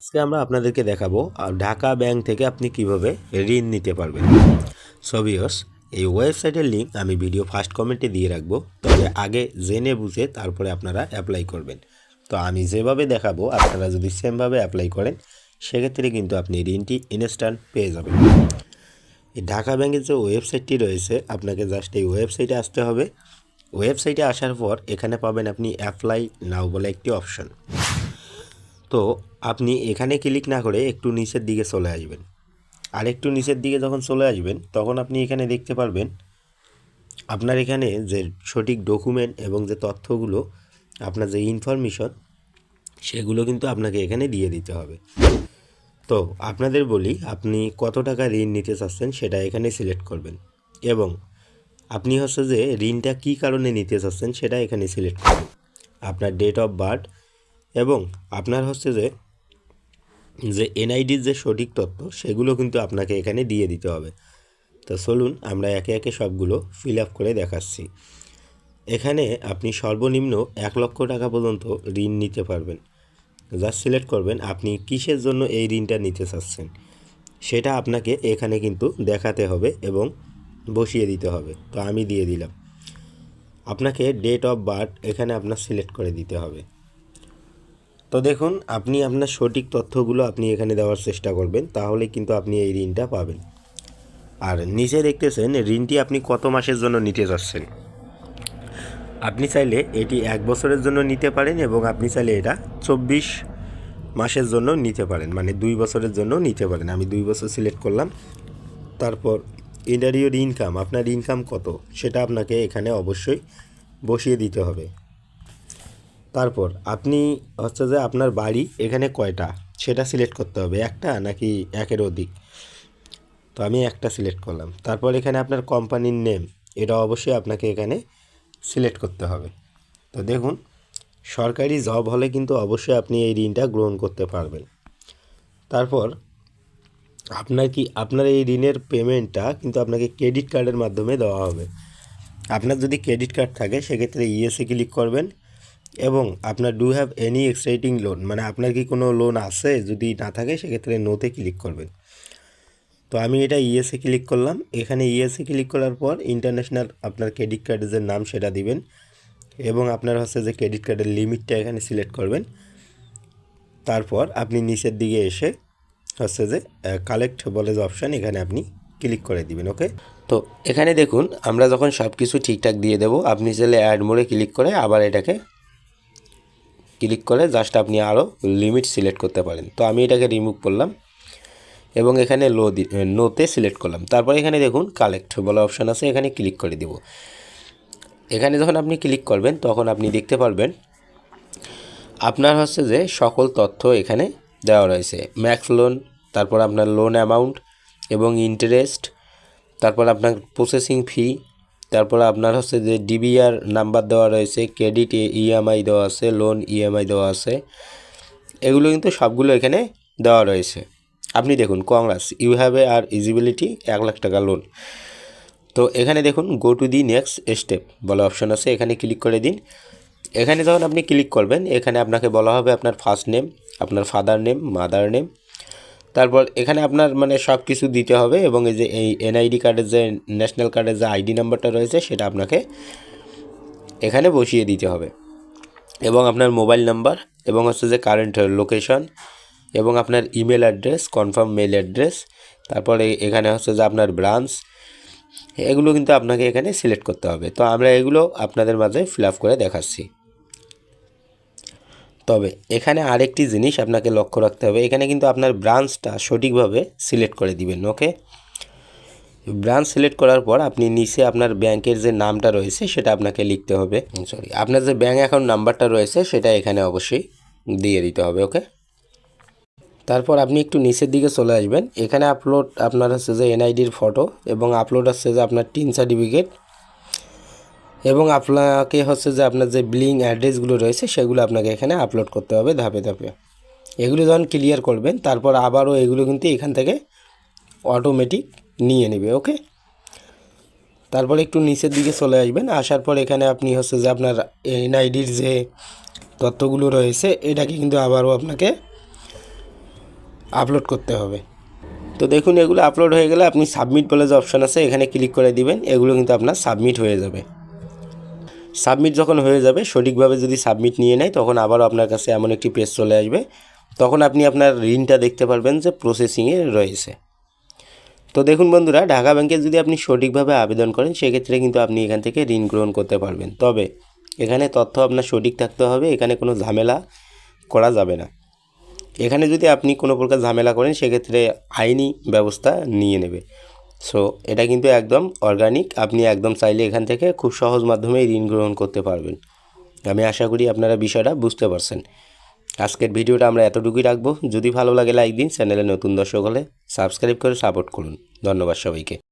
আজকে আমরা আপনাদেরকে দেখাবো ঢাকা ব্যাংক থেকে আপনি কিভাবে ঋণ নিতে পারবেন। সো ভিউয়ার্স, এই ওয়েবসাইটের লিঙ্ক আমি ভিডিও ফার্স্ট কমেন্টে দিয়ে রাখবো, তবে আগে জেনে বুঝে তারপরে আপনারা অ্যাপ্লাই করবেন। তো আমি যেভাবে দেখাবো আপনারা যদি সেমভাবে অ্যাপ্লাই করেন সেক্ষেত্রে কিন্তু আপনি ঋণটি ইনস্ট্যান্ট পেয়ে যাবেন। এই ঢাকা ব্যাংকের যে ওয়েবসাইটটি রয়েছে আপনাকে জাস্ট এই ওয়েবসাইটে আসতে হবে। ওয়েবসাইটে আসার পর এখানে পাবেন আপনি অ্যাপ্লাই নাও বলে একটি অপশন। তো আপনি এখানে ক্লিক না করে একটু নিচের দিকে চলে আসবেন। আর একটু নিচের দিকে যখন চলে আসবেন তখন আপনি এখানে দেখতে পারবেন আপনার এখানে যে সঠিক ডকুমেন্ট এবং যে তথ্যগুলো আপনার যে ইনফরমেশন সেগুলো কিন্তু আপনাকে এখানে দিয়ে দিতে হবে। তো আপনাদের বলি, আপনি কত টাকা ঋণ নিতে চাচ্ছেন সেটা এখানে সিলেক্ট করবেন এবং আপনি হচ্ছে যে ঋণটা কী কারণে নিতে চাচ্ছেন সেটা এখানে সিলেক্ট করবেন। আপনার ডেট অফ বার্থ এবং আপনার হচ্ছে যে এনআইডির যে সঠিক তথ্য সেগুলো কিন্তু আপনাকে এখানে দিয়ে দিতে হবে। তো চলুন আমরা একে একে সবগুলো ফিল আপ করে দেখাচ্ছি। এখানে আপনি সর্বনিম্ন 1,00,000 টাকা পর্যন্ত ঋণ নিতে পারবেন। জাস্ট সিলেক্ট করবেন আপনি কিসের জন্য এই ঋণটা নিতে চাচ্ছেন সেটা আপনাকে এখানে কিন্তু দেখাতে হবে এবং বসিয়ে দিতে হবে। তো আমি দিয়ে দিলাম। আপনাকে ডেট অফ বার্থ এখানে আপনার সিলেক্ট করে দিতে হবে। তো দেখুন, আপনি আপনার সঠিক তথ্যগুলো আপনি এখানে দেওয়ার চেষ্টা করবেন, তাহলে কিন্তু আপনি এই ঋণটা পাবেন। আর নিচে দেখতেছেন ঋণটি আপনি কত মাসের জন্য নিতে যাচ্ছেন। আপনি চাইলে এটি 1 বছরের জন্য নিতে পারেন এবং আপনি চাইলে এটা 24 মাসের জন্য নিতে পারেন, মানে 2 বছরের জন্য নিতে পারেন। আমি 2 বছর সিলেক্ট করলাম। তারপর ইন্টারিয়র ইনকাম, আপনার ইনকাম কত সেটা আপনাকে এখানে অবশ্যই বসিয়ে দিতে হবে। তারপর আপনি হচ্ছে যে আপনার বাড়ি এখানে কয়টা সেটা সিলেক্ট করতে হবে, একটা নাকি একের অধিক। তো আমি একটা সিলেক্ট করলাম। তারপর এখানে আপনার কোম্পানির নেম, এটা অবশ্যই আপনাকে এখানে সিলেক্ট করতে হবে। তো দেখুন, সরকারি জব হলে কিন্তু অবশ্যই আপনি এই ঋণটা গ্রহণ করতে পারবেন। তারপর আপনার এই ঋণের পেমেন্টটা কিন্তু আপনাকে ক্রেডিট কার্ডের মাধ্যমে দেওয়া হবে। আপনার যদি ক্রেডিট কার্ড থাকে সেক্ষেত্রে ইএসএ ক্লিক করবেন এবং আপনার do have any exciting loan, মানে আপনার কি কোনো লোন আছে, যদি না থাকে সেক্ষেত্রে নোতে ক্লিক করবেন। তো আমি এটা ইএসএ ক্লিক করলাম। এখানে ইএসএ ক্লিক করার পর ইন্টারন্যাশনাল আপনার ক্রেডিট কার্ডের যে নাম সেটা দিবেন এবং আপনার হচ্ছে যে ক্রেডিট কার্ডের লিমিটটা এখানে সিলেক্ট করবেন। তারপর আপনি নিচের দিকে এসে হচ্ছে যে কালেক্ট বলে যে অপশান, এখানে আপনি ক্লিক করে দিবেন। ওকে, তো এখানে দেখুন আমরা যখন সব কিছু ঠিকঠাক দিয়ে দেবো, আপনি চাইলে অ্যাড মোডে ক্লিক করে আবার এটাকে ক্লিক করে জাস্ট আপনি আরও লিমিট সিলেক্ট করতে পারেন। তো আমি এটাকে রিমুভ করলাম এবং এখানে নোতে সিলেক্ট করলাম। তারপর এখানে দেখুন কালেক্ট বলে অপশান আছে, এখানে ক্লিক করে দিব। এখানে যখন আপনি ক্লিক করবেন তখন আপনি দেখতে পারবেন আপনার হচ্ছে যে সকল তথ্য এখানে দেওয়া রয়েছে। ম্যাক্স লোন, তারপর আপনার লোন অ্যামাউন্ট এবং ইন্টারেস্ট, তারপর আপনার প্রসেসিং ফি, তারপর আপনার হচ্ছে যে ডিবিআর নাম্বার দেওয়া রয়েছে, ক্রেডিট ইএমআই দেওয়া আছে, লোন ইএমআই দেওয়া আছে। এগুলো কিন্তু সবগুলো এখানে দেওয়া রয়েছে। আপনি দেখুন কংগ্রাস, ইউ হ্যাভ এ আর ইজিবিলিটি 1,00,000 টাকা লোন। তো এখানে দেখুন go to the next step বলে অপশন আছে, এখানে ক্লিক করে দিন। এখানে যখন আপনি ক্লিক করবেন এখানে আপনাকে বলা হবে আপনার ফার্স্ট নেম, আপনার ফাদার নেম, মাদার নেম, তারপর এখানে আপনার মানে সব কিছু দিতে হবে এবং এই যে এই এনআইডি কার্ডের যে ন্যাশনাল কার্ডের যে আইডি নাম্বারটা রয়েছে সেটা আপনাকে এখানে বসিয়ে দিতে হবে এবং আপনার মোবাইল নাম্বার এবং হচ্ছে যে কারেন্ট লোকেশন এবং আপনার email address, confirm mail address, তারপরে এখানে হচ্ছে যে আপনার ব্রাঞ্চ, এগুলো কিন্তু আপনাকে এখানে সিলেক্ট করতে হবে। তো আমরা এগুলো আপনাদের মাঝে ফিল আপ করে দেখাচ্ছি। তবে এখানে আরেকটি জিনিস আপনাকে লক্ষ্য রাখতে হবে, এখানে কিন্তু আপনার ব্রাঞ্চটা সঠিকভাবে সিলেক্ট করে দিবেন। ওকে, ব্রাঞ্চ সিলেক্ট করার পর আপনি নিচে আপনার ব্যাংকের যে নামটা রয়েছে সেটা আপনাকে লিখতে হবে। আপনার যে ব্যাঙ্ক অ্যাকাউন্ট নাম্বারটা রয়েছে সেটা এখানে অবশ্যই দিয়ে দিতে হবে। ওকে, তারপর আপনি একটু নিচের দিকে চলে আসবেন। এখানে আপলোড আপনার হচ্ছে যে এনআইডির ফটো এবং আপলোড হচ্ছে যে আপনার টিন সার্টিফিকেট এবং আপনাকে হচ্ছে যে আপনার যে বিলিং অ্যাড্রেসগুলো রয়েছে সেগুলো আপনাকে এখানে আপলোড করতে হবে ধাপে ধাপে। এগুলো যখন ক্লিয়ার করবেন তারপর আবারও এগুলো কিন্তু এখান থেকে অটোমেটিক নিয়ে নেবে। ওকে, তারপর একটু নিচের দিকে চলে আসবেন। আসার পর এখানে আপনি হচ্ছে যে আপনার এনআইডির যে তথ্যগুলো রয়েছে এটাকে কিন্তু আবারও আপনাকে আপলোড করতে হবে। তো দেখুন এগুলো আপলোড হয়ে গেলে আপনি সাবমিট বলে যে অপশান আছে এখানে ক্লিক করে দিবেন, এগুলো কিন্তু আপনার সাবমিট হয়ে যাবে। সাবমিট যখন হয়ে যাবে, সঠিকভাবে যদি সাবমিট নিয়ে নেয়, তখন আবারও আপনার কাছে এমন একটি পেজ চলে আসবে। তখন আপনি আপনার ঋণটা দেখতে পারবেন যে প্রসেসিংয়ে রয়েছে। তো দেখুন বন্ধুরা, ঢাকা ব্যাংকে যদি আপনি সঠিকভাবে আবেদন করেন, সেক্ষেত্রে কিন্তু আপনি এখান থেকে ঋণ গ্রহণ করতে পারবেন। তবে এখানে তথ্য আপনার সঠিক থাকতে হবে, এখানে কোনো ঝামেলা করা যাবে না। এখানে যদি আপনি কোনো প্রকার ঝামেলা করেন, সেক্ষেত্রে আইনি ব্যবস্থা নিয়ে নেবে। সো এটা কিন্তু একদম অর্গানিক, আপনি একদম চাইলে এখান থেকে খুব সহজ মাধ্যমে ঋণ গ্রহণ করতে পারবেন। আমি আশা করি আপনারা বিষয়টা বুঝতে পারছেন। আজকের ভিডিওটা আমরা এতটুকুই রাখবো। যদি ভালো লাগে লাইক দিন, চ্যানেলে নতুন দর্শক হলে সাবস্ক্রাইব করে সাপোর্ট করুন। ধন্যবাদ সবাইকে।